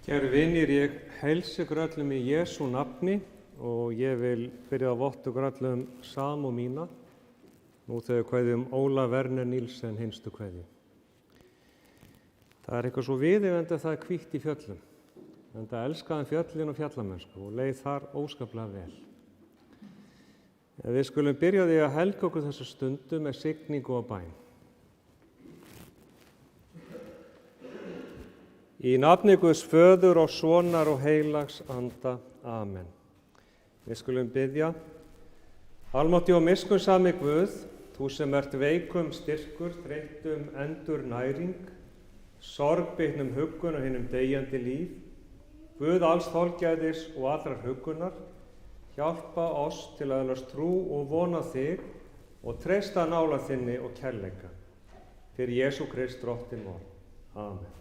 Kæru vinir, ég heilsa ykkur öllum í Jesú nafni og ég vil byrja að votta ykkur öllum samúð mína nú þegar við kveðjum Ólaf Werner Nielsen hinstu kveðju. Það er eitthvað svo viðeigandi að það er hvítt í fjöllum, en það elskaði fjöllin og fjallamennsku og leið þar óskaplega vel. Við skulum byrja því að helga okkur þessa stundu með signingu og bæn. Í nafni Guðs Föður og Sonar og heilags Anda. Amen. Við skulum biðja. Almátti og miskunnsami Guð, þú sem ert veikum styrkur, þreyttum endur næring, sorgbitnum huggun og hinum deyjandi líf, Guð alls þolgæðis og allrar huggunar, hjálpa oss til að öðlast trú og vona þig og treysta nála þinni og kærleika. Fyrir Jesú Krist drottinn vor. Amen.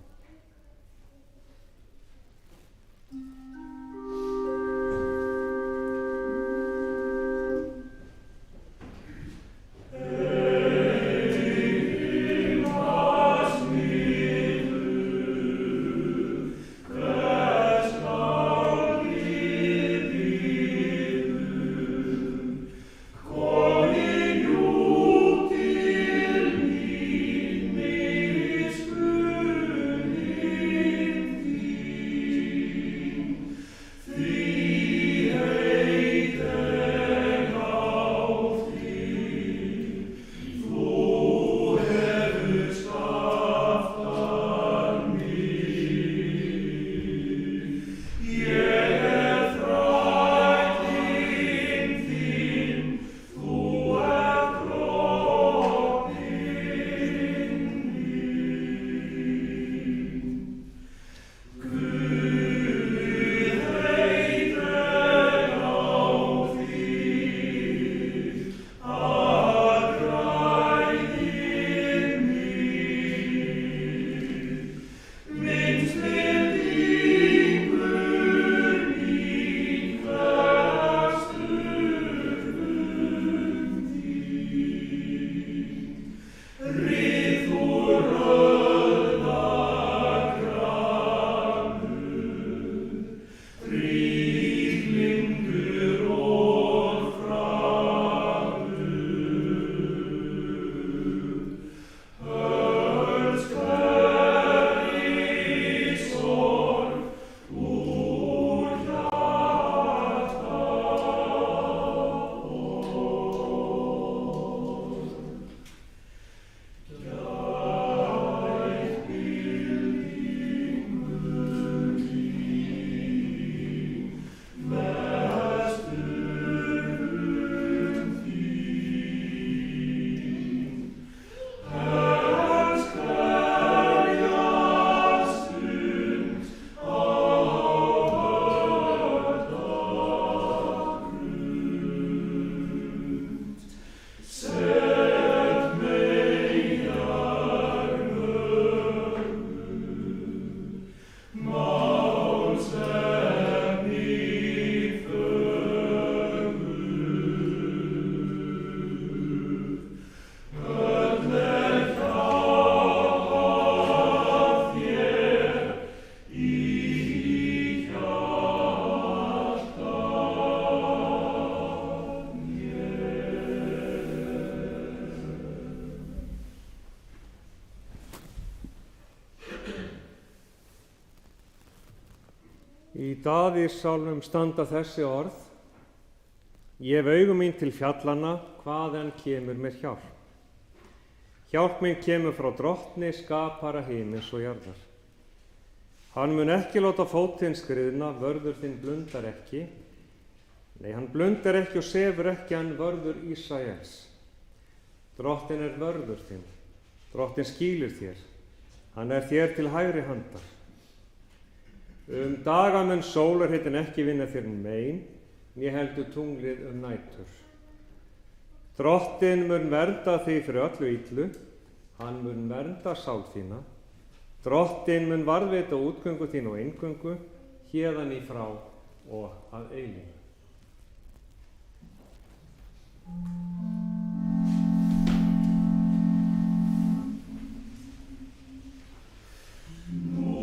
Í Davíðssálmum standa þessi orð: Ég hef augu mín til fjallanna, hvaðan kemur mér hjálp. Hjálp mín kemur frá Drottni, skapara himins og jarðar. Hann mun ekki láta fótinn skriðna, vörður þinn blundar ekki. Nei, hann blundar ekki og sefur ekki, hann vörður Ísraels. Drottinn er vörður þinn, Drottinn skýlir þér, hann er þér til hægri handar. Daga mun sólarhitinn ekki vinna þér mein, né heldur tunglið nætur. Drottinn mun vernda þig fyrir öllu illu, hann mun vernda sál þína. Drottinn mun varðveita útgöngu þín og inngöngu, héðan í frá og að eilífu. Nú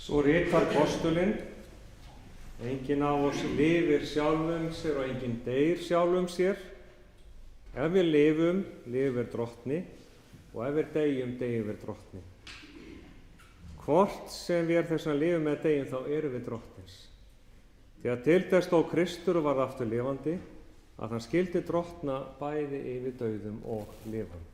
Svo ritar postulinn: enginn af oss lifir sjálfum sér og enginn deyr sjálfum sér. Ef við lifum, lifir Drottni, og ef við deyjum, deyjum við Drottni. Hvort sem við þess að lifum með deyjum, þá erum við Drottins. Því að til þess stóð Kristur og varð aftur lifandi, að hann skildi drottna bæði yfir dauðum og lifandi.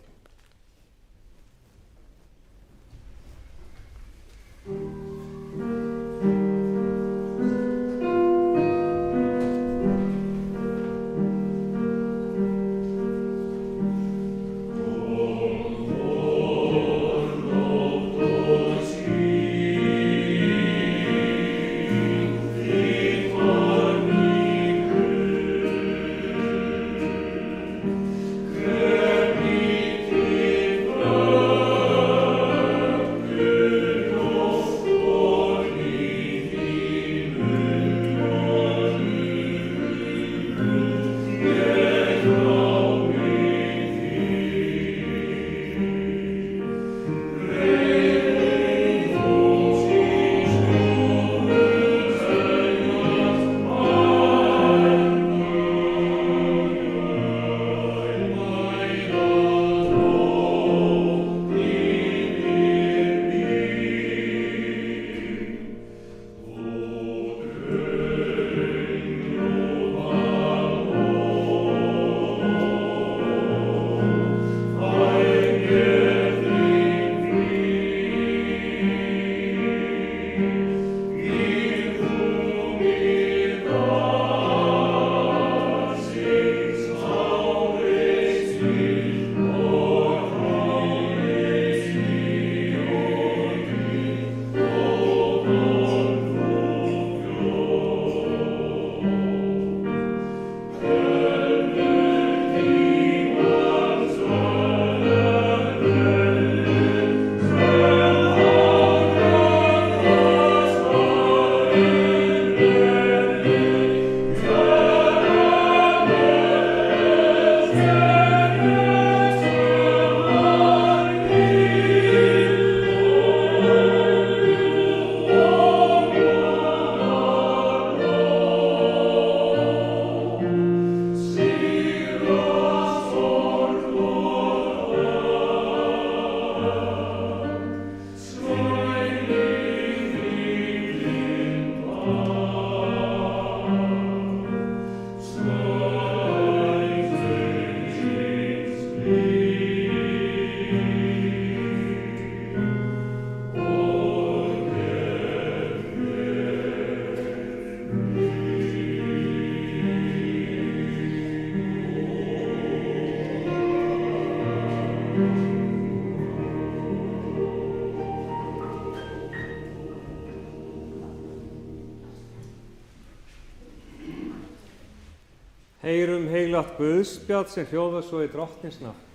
Heyrum heilagt guðspjall sem hljóðar svo í Drottins nafn.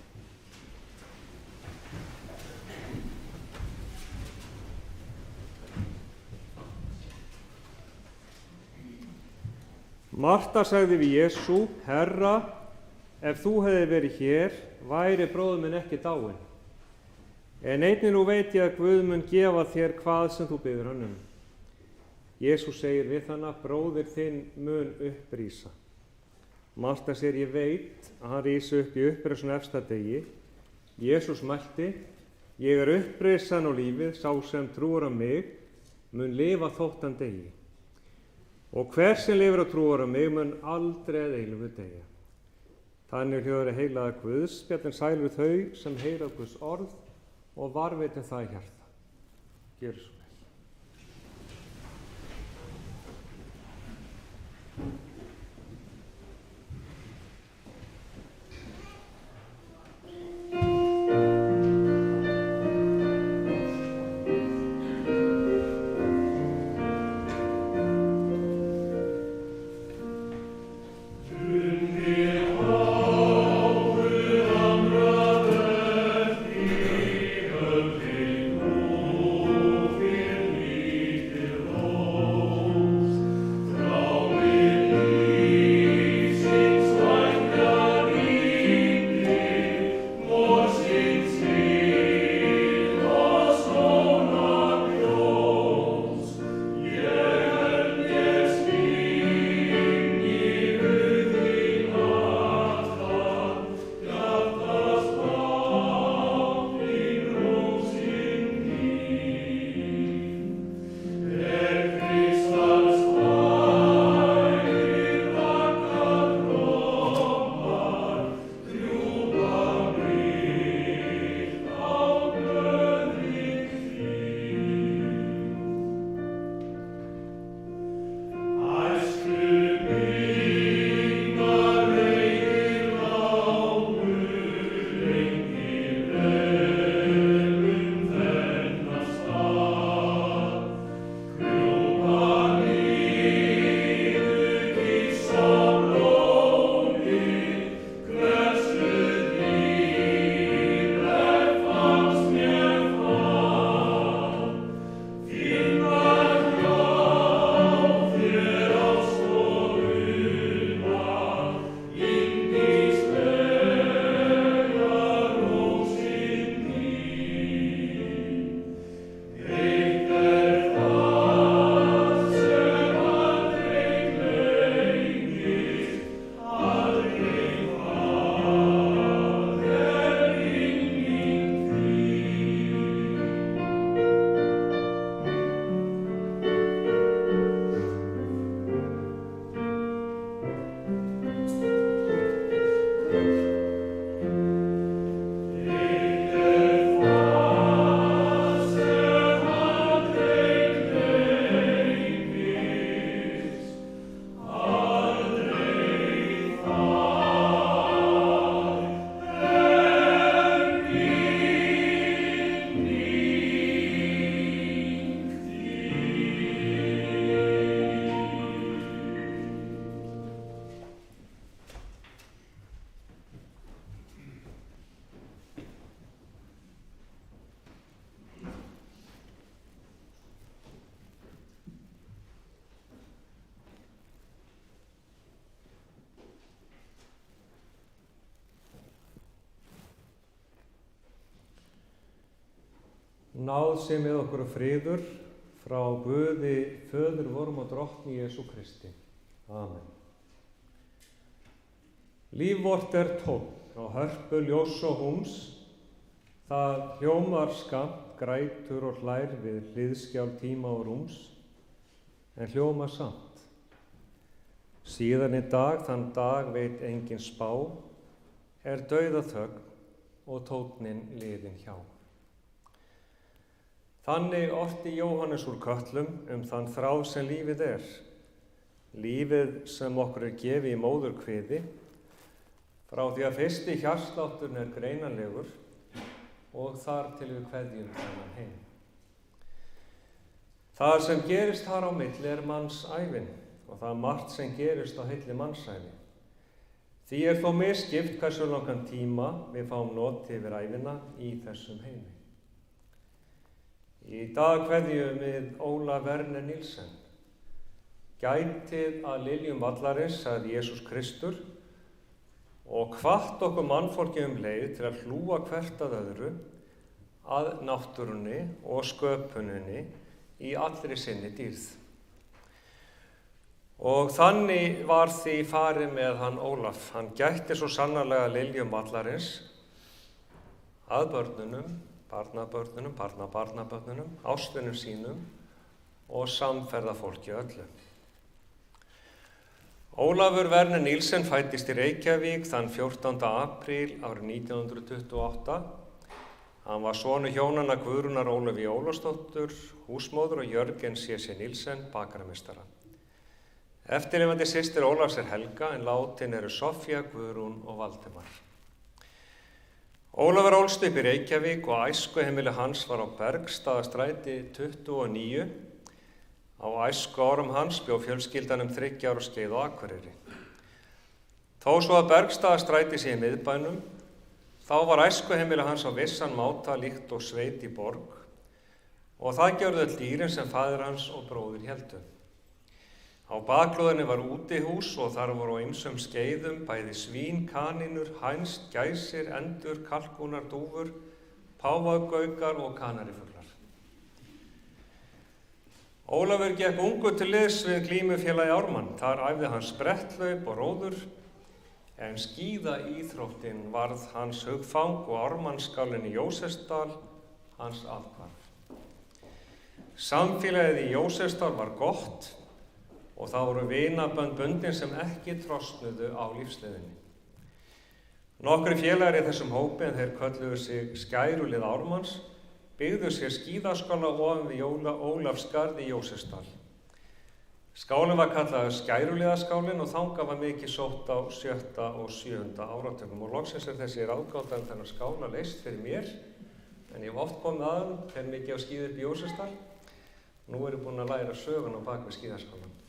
Marta sagði við Jesú: Herra, ef þú hefði verið hér, væri bróðir minn ekki dáinn. En einnig nú veit ég að Guð mun gefa þér hvað sem þú biður hann um. Jesú segir við hana: bróðir þinn mun upprísa. Marta segir: ég veit að hann rísi upp í uppreisn á efsta degi. Jesús mælti: ég er upprisan og lífið, sá sem trúir á mig mun lifa þótt hann degi. Og hver sem lifir og trúir á mig mun aldrei að eilífu deyja. Þannig hljóðar heilaga guðspjallinn sæl við þau sem heyra Guðs orð og varveitir það í hjarta. Gjörðu svo vel. Vi Náð sé með okkur og friður frá Guði, Föður vorum og Drottni Jesú Kristi. Amen. Líf vort tónn á hörpu ljós og húms, það hljómar skammt, grætur og hlær við hliðskjál tíma og rúms, en hljómar samt. Síðan í dag, þann dag veit engin spá, dauðaþögn og tónninn liðinn hjá. Þannig orti Jóhannes úr Kötlum þann þráð sem lífið lífið sem okkur gefið í móðurkviði, frá því að fyrsti hjartslátturinn greinanlegur og þar til við kveðjum þennan heim. Það sem gerist þar á milli manns ævin og það margt sem gerist á heilli mannsævi. Því þó misskipt hversu langan tíma við fáum notið yfir ævina í þessum heimi. Í dag kveðjum við Ólaf Werner Nielsen. Gætið að liljum vallarins, sagði Jesús Kristur, og hvatt okkur mannfólki leið til að hlúa hvert að öðru, að náttúrunni og sköpuninni í allri sinni dýrð. Og þannig var því farið með hann Ólaf. Hann gætti svo sannarlega liljum vallarins að börnunum, barnabörnunum, barnabarnabörnunum, ástvinum sínum og samferðafólki öllu. Ólafur Werner Nielsen fæddist í Reykjavík þann 14. apríl árið 1928. Hann var sonur hjónanna Guðrúnar Ólafíu Ólafsdóttur, húsmóður, og Jörgens C.C. Nielsen, bakarameistara. Eftirlifandi systir Ólafs Helga, en látin eru Sofía, Guðrún og Valdimar. Ólafur ólst upp í Reykjavík og æskuheimili hans var á Bergstaðastræti 29. Á æskuárum hans bjó fjölskyldan 3 ára skeið á Akureyri. Þó svo að Bergstaðastræti sé í miðbænum, þá var æskuheimili hans á vissan máta líkt og sveit í borg, og það gjörðu öll dýrin sem faðir hans og bróðir héldu. Á baklóðinni var útihús og þar voru á ýmsum skeiðum bæði svín, kanínur, hænsn, gæsir, endur, kalkúnar, dúfur, páfagaukar og kanarifuglar. Ólafur gekk ungur til liðs við glímufélagi Ármann. Þar æfði hann spretthlaup og róður, en skíðaíþróttin varð hans hugfang og Ármannsskállinn í Jósefsdal hans athvarf. Samfélagið í Jósefsdal var gott, og það voru vinabönd bundin sem ekki trosnuðu á lífsleiðinni. Nokkrir félagar í þessum hópi, en þeir kölluðu sig Skærulið Ármanns, byggðu sér skíðaskála ofan við Ólafsskarð í Jósefsdal. Skálinn var kallaður Skæruliðaskálinn og þangað var mikið sótt á 7. og 7. áratögnum, og loksins þessi ráðgáta þennan skála leyst fyrir mér, en ég hef oft komið að hann, fer mikið á skíði upp í Jósefsdal. Nú er ég búinn að læra sögun á bak við skíðaskálann.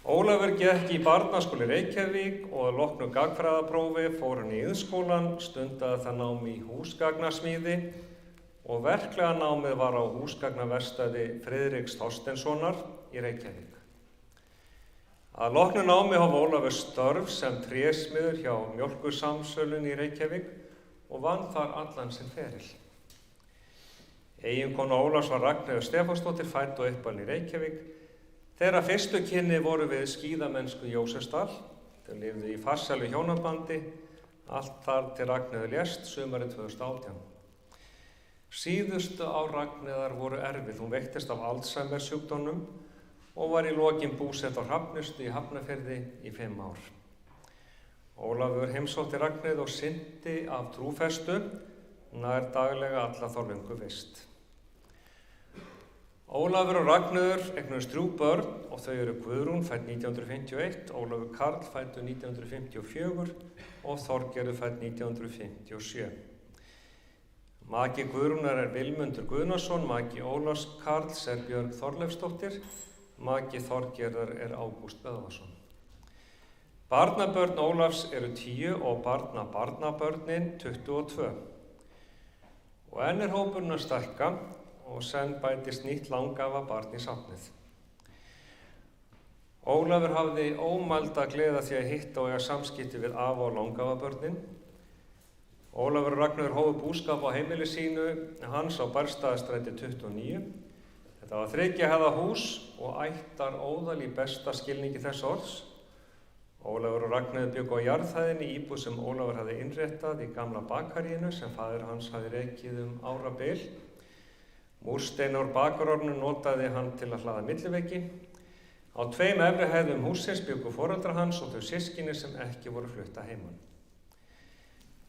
Ólafur gekk í barnaskóla í Reykjavík og að loknu gagnfræðaprófi fór hann í iðnskólann, stundaði það nám í húsgagnasmíði og verklega námið var á húsgagnaverkstæði Friðriks Þorsteinssonar í Reykjavík. Að loknu námi hóf Ólafur störf sem trésmiður hjá Mjólkursamsölunni í Reykjavík og vann þar allan sinn feril. Eiginkona Ólafs var Ragnheiður Stefánsdóttir, fædd og uppalin í Reykjavík. Þeirra fyrstu kynni voru við skíðamennsku í Jósefsdal. Þau lifðu í farsælu hjónabandi, allt þar til Ragnheiður lést sumarið 2018. Síðustu ár Ragnheiðar voru erfið. Hún veiktist af Alzheimer-sjúkdómnum og var í lokin búsett á Hrafnistu í Hafnarfirði í 5 ár. Ólafur heimsótti Ragnheiði og sinnti af trúfestu, nær daglega alla þá löngu vist. Ólafur og Ragnheiður eignuðust 3 börn og þau eru Guðrún, fædd 1951, Ólafur Karl, fæddur 1954 og Þorgerður, fædd 1957. Maki Guðrúnar Vilmundur Guðnason, maki Ólafs Karls Björg Þorleifsdóttir, maki Þorgerðar Ágúst Böðvarsson. Barnabörn Ólafs eru 10 og barnabarnabörnin 22. Og enn hópurinn að stækka og senn bætist nýtt langafa barn í safnið. Ólafur hafði ómælda gleði því að hitta og eiga samskipti við afa og langafabörnin Ólafur og Ragnheiður hófu búskap á heimili sínu hans á Bærstaðastræti 29. Þetta var 3 hæða hús og ættar óðal í besta skilningi þess orðs. Ólafur og Ragnheiður bjuggu á jarðhæðinni í íbúð sem Ólafur hafði innréttað í gamla bakaríinu sem faðir hans hafði rekið árabil. Múrsteina úr bakarofnum notaði hann til að hlaða milliveggi. Á 2 efri hæðum hússins bjuggu foreldrar hans og þau systkini sem ekki voru flutt að heiman.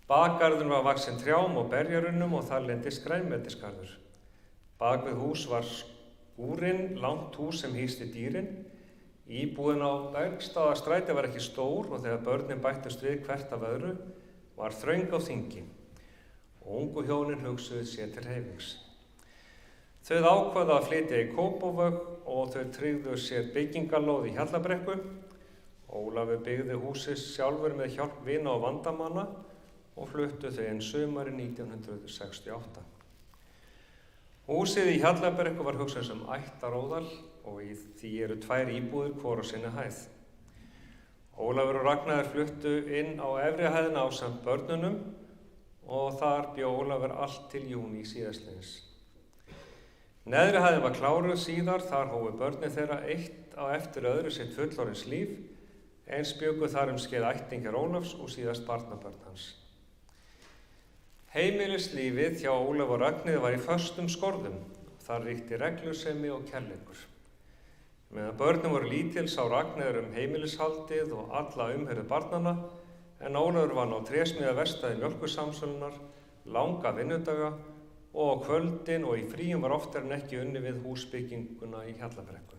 Bakgarðurinn var vaxinn trjám og berjarunnum og þar leyndist grænmetisgarður. Bak við hús var skúrinn, langt hús sem hýsti dýrin. Íbúðin á Bergstaðastræti var ekki stór og þegar börnin bættust við hvert af öðru var þröng á þingi og ungu hjónin hugsuðu sér til hreyfings. Þau ákváðu að flytja í Kópavog og þau tryggðu sér byggingarlóð í Hjallabrekku. Ólafur byggði húsið sjálfur með hjálp vina og vandamanna og fluttu þau inn sumarið 1968. Húsið í Hjallabrekku var hugsað sem ættaróðal og í því eru 2 íbúðir hvor á sinni hæð. Ólafur og Ragnheiður fluttu inn á efri hæðina ásamt börnunum og þar bjó Ólafur allt til júní síðastliðins. Neðri hæðin var kláruð síðar, þar hófu börnin þeirra eitt á eftir öðru sitt fullorðins líf, eins bjuggu þar skeið ættingjar Ólafs og síðast barnabörn hans. Heimilislífið hjá Ólafi og Ragnheiði var í föstum skorðum. Þar ríkti reglusemi og kærleikur. Meðan börnin voru lítil sá Ragnheiður heimilishaldið og alla umhirðu barnanna, en Ólafur vann á trésmíðaverkstæði Mjólkursamsölunar, langa vinnudaga og á kvöldin og í fríum var oftar en ekki unnið við húsbygginguna í Hjallabrekku.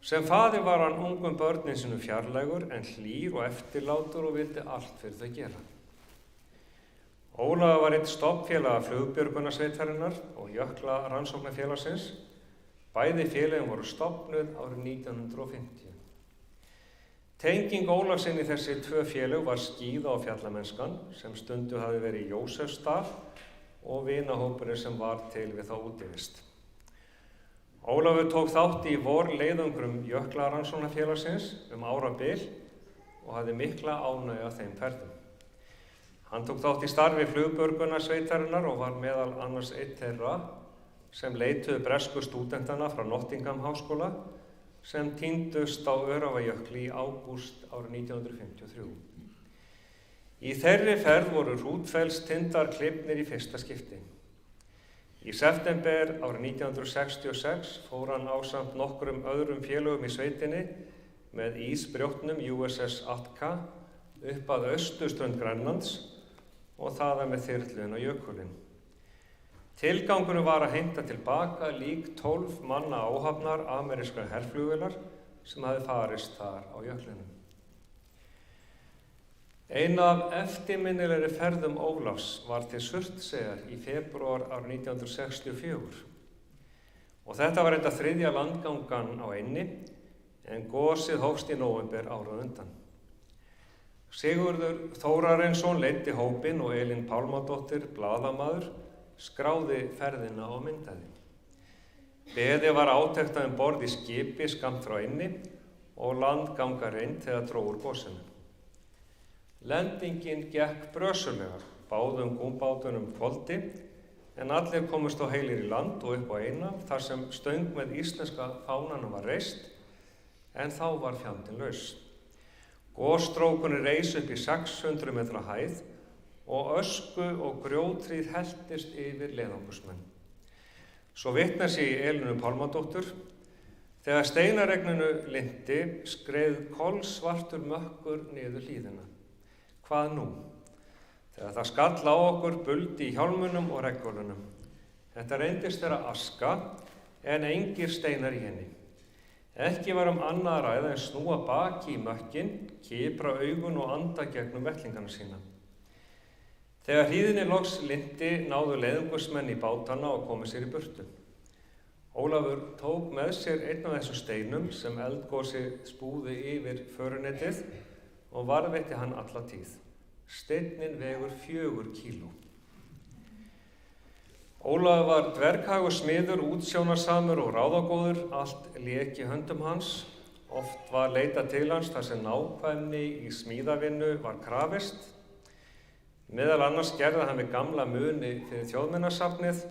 Sem faðir var hann ungum börnin sínu fjarlægur en hlýr og eftirlátur og vildi allt fyrir þau gera. Ólafur var einn stofnfélaga flugbjörgunarsveitarinnar og jökla rannsóknarfélagsins. Bæði félögin voru stofnuð árið 1950. Tenging Ólafs inn í þessi 2 félög var skíða- og fjallamennskan sem stundu hafði verið í Jósefsdal og vinahópurinn sem var til við þá útivist. Ólafur tók þátt í vorleiðangrum jöklarannsóknarfélagsins árabil og hafði mikla ánægju af þeim ferðum. Hann tók þátt í starfi flugbjörgunarsveitarinnar og var meðal annars einn þeirra sem leituðu bresku stúdentana frá Nottingham háskóla sem týndust á Öræfajökli í ágúst árið 1953. Í þeirri ferð voru hrútfellstindar klifnir í fyrsta skipti. Í september árið 1966 fór hann ásamt nokkrum öðrum félögum í sveitinni með ísbrjótnum USS Atka upp að austurströnd Grænlands og þaðan með þyrlu inn á jökulinn. Tilgangurinn var að heimta tilbaka lík 12 manna áhafnar amerískrar herflugvélar sem hafði farist þar á jöklinum. Ein af eftirminnilegri ferðum Ólafs var til Surtseyjar í febrúar árið 1964 og þetta var enda 3. landgangan á eynni en gosið hófst í nóvember árið undan. Sigurður Þórarinsson leiddi hópinn og Elín Pálmadóttir, blaðamaður, skráði ferðina og myndaði. Beðið var átekta borð í skipi skammt frá eynni og landganga reynd þegar dró úr gosinu. Lendingin gekk brösulega, báðum gúmbátunum hvolfdi, en allir komust á heilir í land og upp á eyna þar sem stöng með íslenska fánanum var reist, en þá var fjandinn laus. Gosstrókunni reis upp í 600 metra hæð og ösku og grjótríð helltist yfir leiðangursmenn. Svo vitnar sig í Elínu Pálmadóttur: þegar steinaregninu linnti skreið kolsvartur mökkur niður hlíðina. Hvað nú? Þegar það skall á okkur buldi í hjálmunum og regnbólunum. Þetta reyndist vera aska en engir steinar í henni. Ekki var annað að ræða en snúa baki í mökkinn, kipra augun og anda gegnum vettlingana sína. Þegar hlíðinni loks linnti náðu leiðangursmenn í bátana og komu sér í burtu. Ólafur tók með sér einn af þessum steinum sem eldgosi spúði yfir förunetið og varðveitti hann alla tíð. Steinninn vegur 4 kíló. Ólafur var dverghagur smiður, útsjónarsamur og ráðagóður, allt lék í höndum hans. Oft var leitað til hans þar sem nákvæmni í smíðavinnu var krafist. Meðal annars gerði hann við gamla muni fyrir Þjóðminjasafnið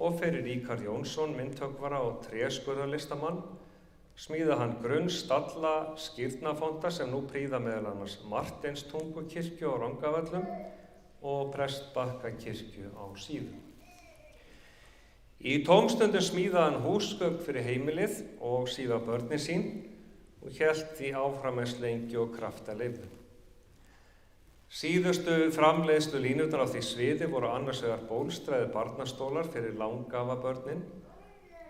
og fyrir Ríkard Jónsson, myndhöggvara og tréskurðarlistamann, smíðaði hann grunn, stalla, skírnafonta sem nú prýða meðal annars Marteinstungu kirkju á Rangavöllum og Prestbakkakirkju á Síðu. Í tómstundum smíðaði hann húsgögn fyrir heimilið og síðan börnin sín og hélt því áfram eins lengi og krafta leyfðu. Síðustu framleiðslu línurnar á því sviði voru annars vegar bólstræði barnastólar fyrir langafabörnin.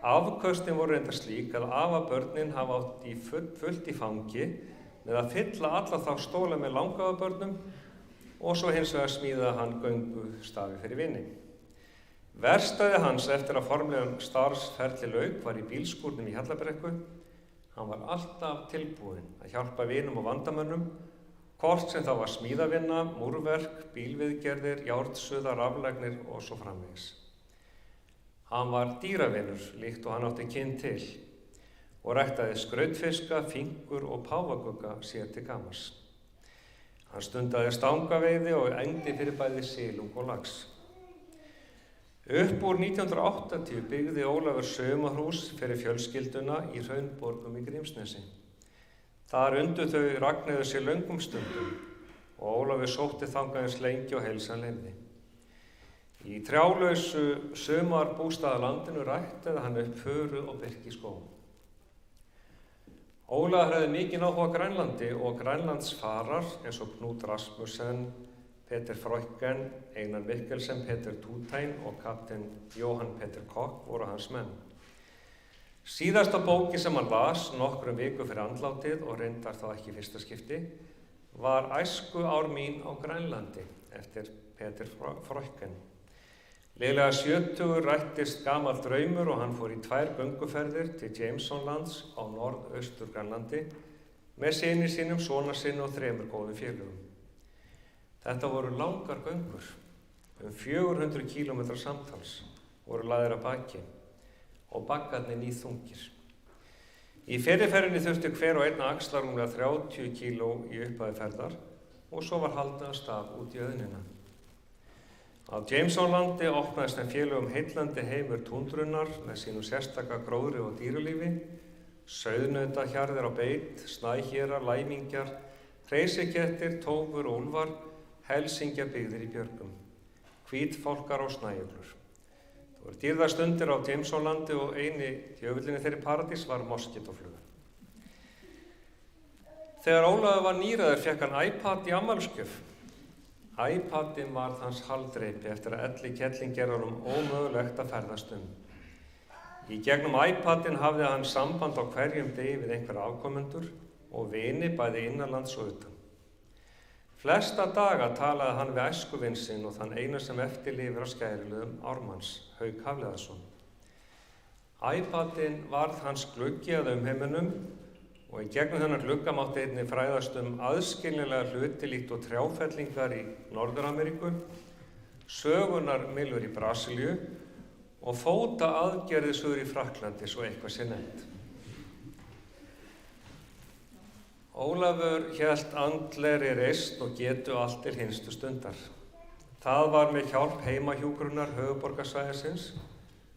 Afköstin voru enda slík að afabörnin hafa átt í fullt í fangi með að fylla alla þá stóla með langafabörnum og svo hins vegar smíðaði hann göngustafi fyrir vini. Verkstæði hans eftir að formlegum starfsferli lauk var í bílskúrnum í Hjallabrekku. Hann var alltaf tilbúinn að hjálpa vinum og vandamönnum, hvort sem það var smíðavinna, múrverk, bílviðgerðir, járnsuða, raflagnir og svo framvegis. Hann var dýravinur líkt og hann átti kyn til og ræktaði skrautfiska, fingur og páfagugga sér til gamans. Hann stundaði stangaveiði og engdi fyrir bæði silung og lax. Upp úr 1980 byggði Ólafur sumarhús fyrir fjölskylduna í Hraunborgum í Grímsnesi. Þar undu þau Ragnheiður sér löngum stundum og Ólafur sótti þangað eins lengi og heilsan leyfði. Í trjálausu sumarbústaðalandinu ræktaði hann upp furu og birkiskógum. Ólafur hefði mikinn áhuga á Grænlandi og Grænlandsfarar eins og Knut Rasmussen, Peter Freuchen, Einar Mikkelsen, Peter Tutein og kapteinn Johan Peter Koch voru hans menn. Síðasta bóki sem hann las nokkrum vikum fyrir andlátið og reyndar þá ekki í fyrsta skipti var Æsku ár mín á Grænlandi eftir Peter Freuchen. Liðlega 70 rættist gamall draumur og hann fór í 2 gönguferðir til Jamesonlands á norðaustur Grænlandi með syni sínum, sona sinni og 3 góðum félögum. Þetta voru langar göngur, 400 kílómetrar samtals voru lagðir að baki og baggarnir níðþungir. Í fyrriferðinni þurfti hver og einn að axla rúmlega 30 kíló í upphafi ferðar og svo var haldið af stað út í auðnina. Á Jamesonlandi opnaðist þeim félögum heillandi heimur túndrunnar með sínum sérstaka gróðri og dýralífi, sauðnautahjarðir á beit, snæhérar, læmingjar, hreysikettir, tófur og úlfar, helsingjabyggðir í björgum, hvítfálkar og snæuglur. Það voru dýrðarstundir á Jamesonlandi og eini djöfullinni þeirri paradís var moskítófluga. Þegar Ólafur var níræður fékk hann iPad í afmælisgjöf. iPadinn varð hans haldreipi eftir að elli kettling gerði honum ómögulegt að ferðast um. Í gegnum iPadinn hafði hann samband á hverjum degi við einhverja afkomendur og vini bæði innanlands og utan. Flesta daga talaði hann við æskuvin sinn og þann eina sem eftir lifir á skærilegum Ármanns, Hauk Hafliðason. iPadinn varð hans gluggi að umheiminum og í gegnum þennan glugga mátti einnig fræðast aðskiljanlega hluti líkt og trjáfellingar í Norður-Ameríku, sögunar myllur í Brasilíu og fóta aðgerðisugur í Frakklandi svo eitthvað sé nefnt. Ólafur hélt andlegri reisn og getu allt til hinstu stundar. Það var með hjálp heimahjúkrunar höfuðborgarsvæðisins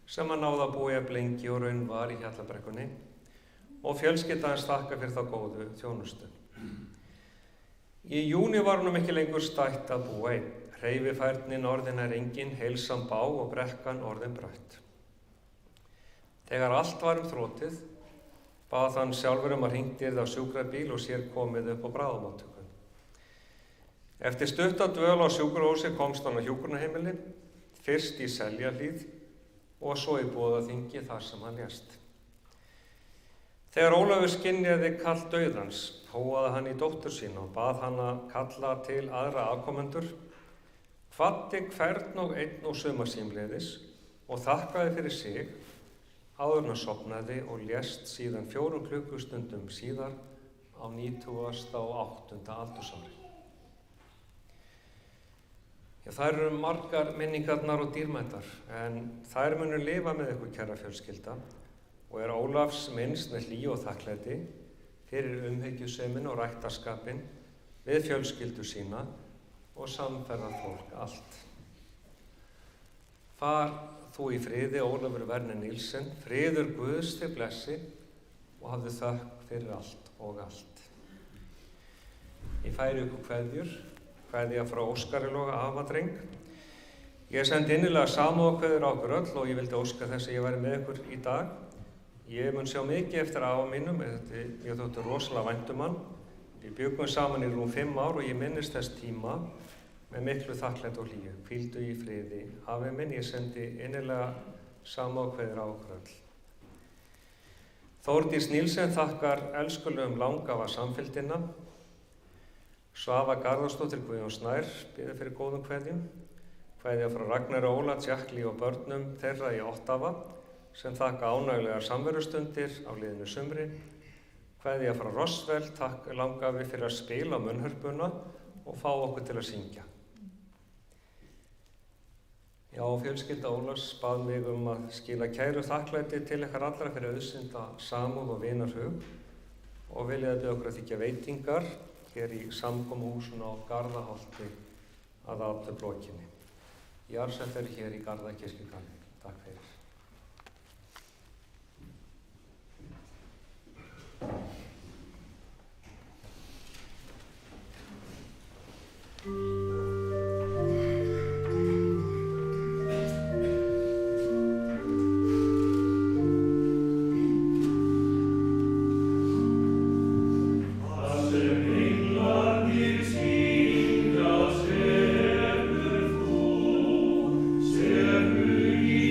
sem hann náði að búa jafn lengi og raun var í Hjallabrekkunni og fjölskylda hans þakka fyrir þá góðu þjónustu. Í júní var honum ekki lengur stætt að búa einn. Hreyfifærnin orðin engin, heilsan bá og brekkan orðin brött. Þegar allt var þrotið, bað hann sjálfur að hringt yrði á sjúkrabíl og sér komið upp á bráðamóttöku. Eftir stutta dvöl á sjúkrahúsi komst hann á hjúkrunarheimili, fyrst í Seljahlíð og svo í Boðaþingi þar sem hann lést. Þegar Ólafur skynjaði kall dauðans, hóaði hann í dóttur sína og bað hann að kalla til aðra afkomendur, hvatti hvern og einn og sumarsímleiðis og þakkaði fyrir sig áður hann sofnaði og lést síðan 4 klukkustundum síðar á 98. aldursári. Það eru margar minningarnar og dýrmætar, en þær munu lifa með ykkur kæra fjölskylda og Ólafs minnst með hlýju og þakklæti fyrir umhyggjusemin og ræktarskapinn við fjölskyldu sína og samferðarfólk allt. Far þú í friði, Ólafur Werner Nielsen, friður Guðs þig blessi og hafðu þökk fyrir allt og allt. Ég færi ykkur kveðja frá Óskari Loga afadreng. Ég sendi innilega samúðarkveðjur á okkur öll og ég vildi óska þess að ég væri með ykkur í dag. Ég mun sjá mikið eftir afa mínum, ég þótti rosalega vænt um hann. Við bjuggum saman í rúm 5 ár og ég minnist þess tíma með miklu þakklæti og hlýju. Hvíldu í friði, afi minn, ég sendi innilega samúðarkveðjur á okkur öll. Þórdís Nílsen þakkar elskulegum langafa samfylgdina. Svava Garðarsdóttir Guðjón Snær biður fyrir góðum kveðjum. Kveðja frá Ragnari Óla, Jack Lee og börnum þeirra í Ottawa sem þakka ánægjulegar samverustundir á liðinu sumri. Kveðja frá Roswell, takk langafi fyrir að spila munnhörpuna og fá okkur til að syngja. Já, fjölskylda Ólafs bað mig að skila kæru þakklæti til ykkar allra fyrir auðsynda samúð og vinarhug og vilja að biðja okkur að þiggja veitingar hér í samkomuhúsinu á Garðaholti að athöfn. Jarðsett er hér í Garðakirkjugarði. Takk fyrir. Sefur í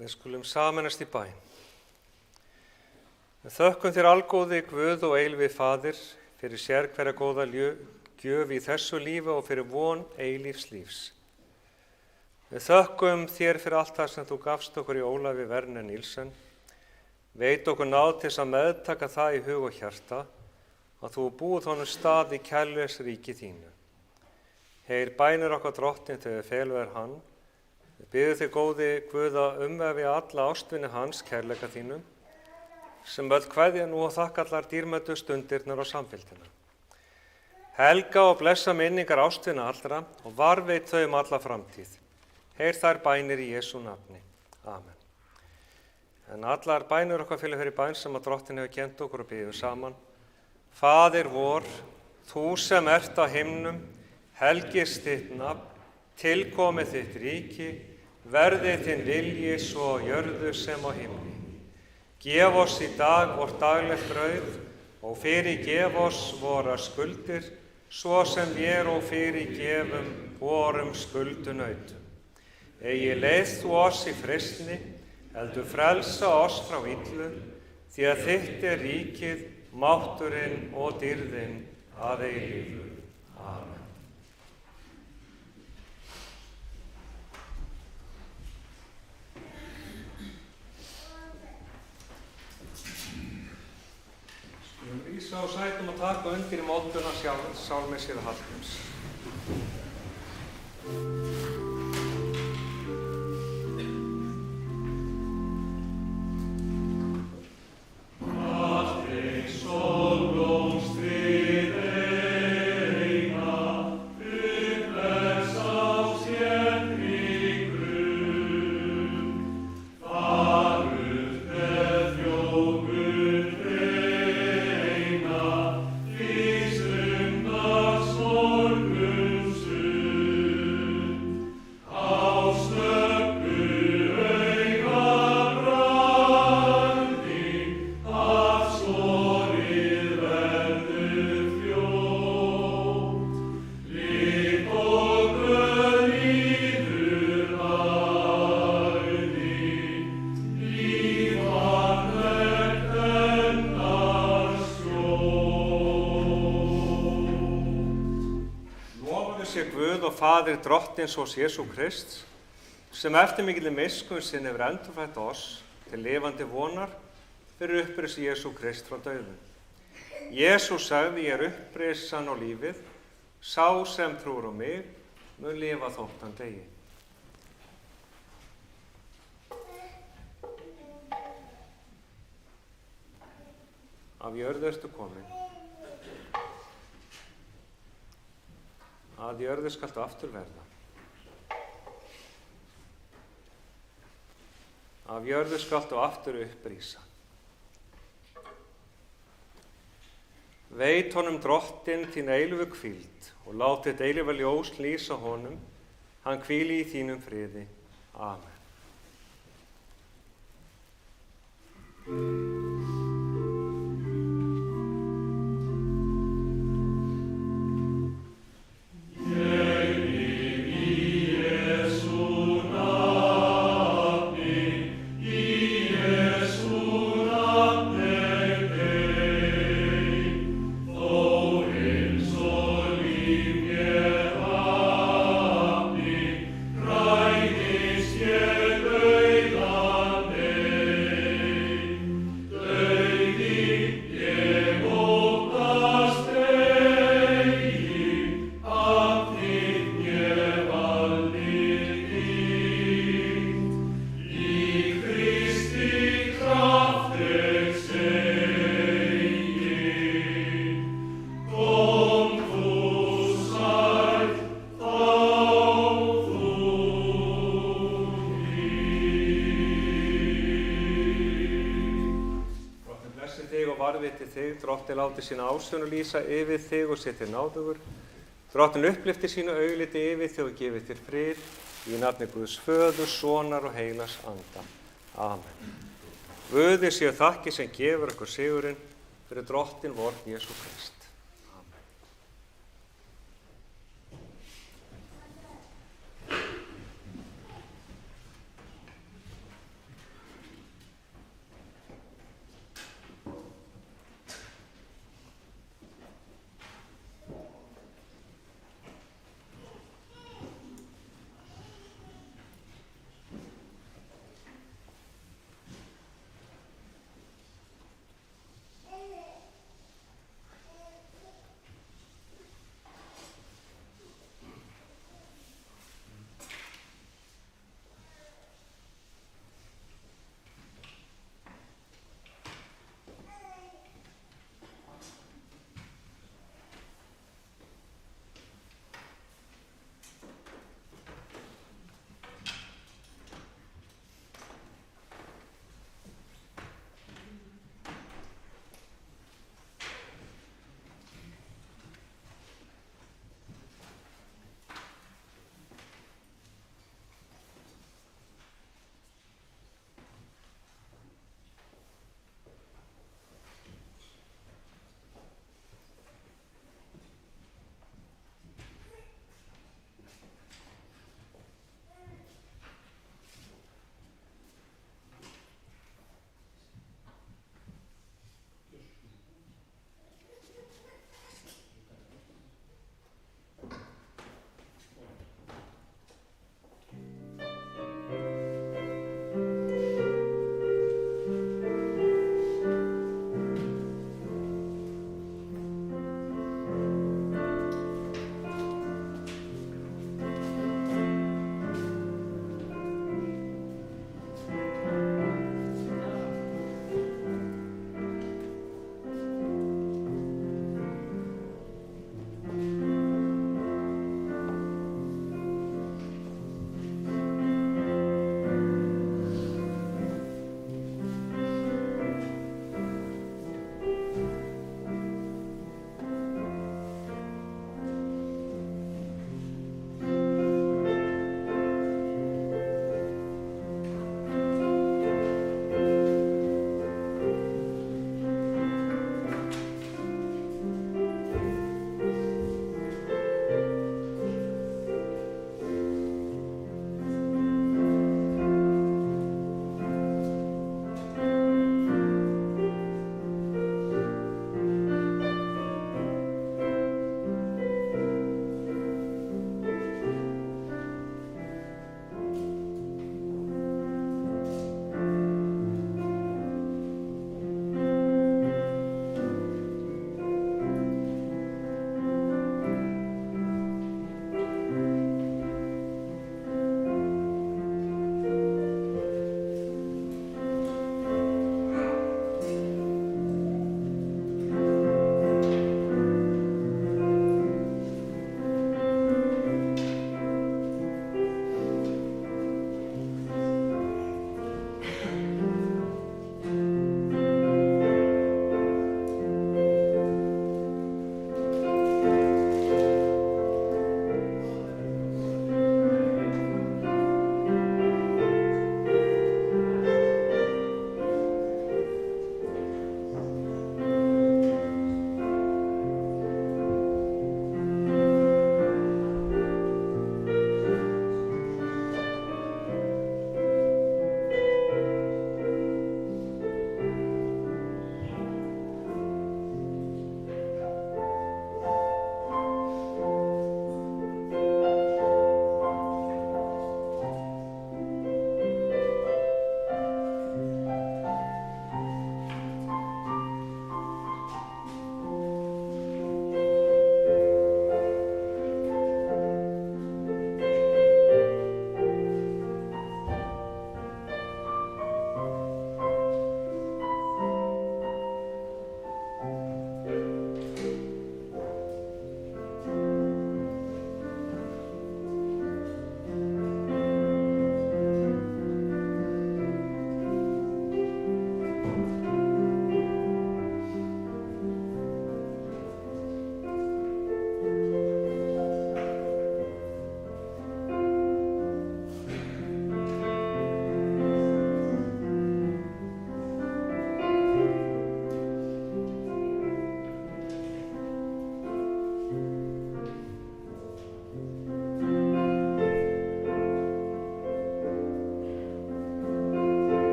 Við skulum sameinast í bæn. Við þökkum þér algóði Guð og eilífi Faðir fyrir sérhverja góða gjöf í þessu lífi og fyrir von eilífs lífs. Við þökkum þér fyrir allt það sem þú gafst okkur í Ólafi Werner Nielsen. Veit okkur náð til þess að meðtaka það í hug og hjarta að þú búið honum stað í kærleiksríki þínu. Heyr bænir okkar Drottinn þegar felur hann. Við biðjum þig góði Guð að umvefja alla ástvini hans kærleika þínum, sem öll kveðja nú og þakka allar dýrmætu stundirnar og samfylgdina. Helga og blessa minningar ástvina allra og varveit þau alla framtíð. Heyr þær bænir í Jesú nafni. Amen. En allar bænir okkar fylgja fyrir bæn sem að Drottinn hefur kennt okkur og biðjum saman. Faðir vor, þú sem ert á himnum, helgist þitt nafn, tilkomi þitt ríki, verði þinn vilji svo á jörðu sem á himni. Gef oss í dag vort daglegt brauð og fyrirgef oss vorar skuldir, svo sem við og fyrirgefum vorum skuldunautum. Eigi leið þú oss í freistni, heldur frelsa oss frá illu, því að þitt ríkið, mátturinn og dýrðin að eilífu. Amen. Skulum rísa á sætum og taka undir í mótuna Sálmi sér Hallgríms. Faðir Drottins og Jesú Krists, sem eftir mikilli miskunn sinni hefur endurfætt oss til lifandi vonar fyrir uppreisn Jesú Krist frá dauðum. Jesús sagði, ég upprisan og lífið, sá sem trúr á mig mun lifa þótt hann deyi. Af jörðu ertu komin. Að jörðu skaltu aftur verða. Af jörðu skaltu aftur upprísa. Veit honum Drottinn þín eilífu hvíld og lát þitt eilífa ljós lýsa honum, hann hvíli í þínum friði. Amen. Drottinn láti sína ásjón lýsa yfir þig og setja náðugur. Drottinn upplyfti sínu augliti yfir þig og gefi þér frið í nafni Guðs Föður, Sonar og Heilags Anda. Amen. Guði séu þakkir sem gefur okkur sigurinn fyrir Drottinn vor Jesú Krist.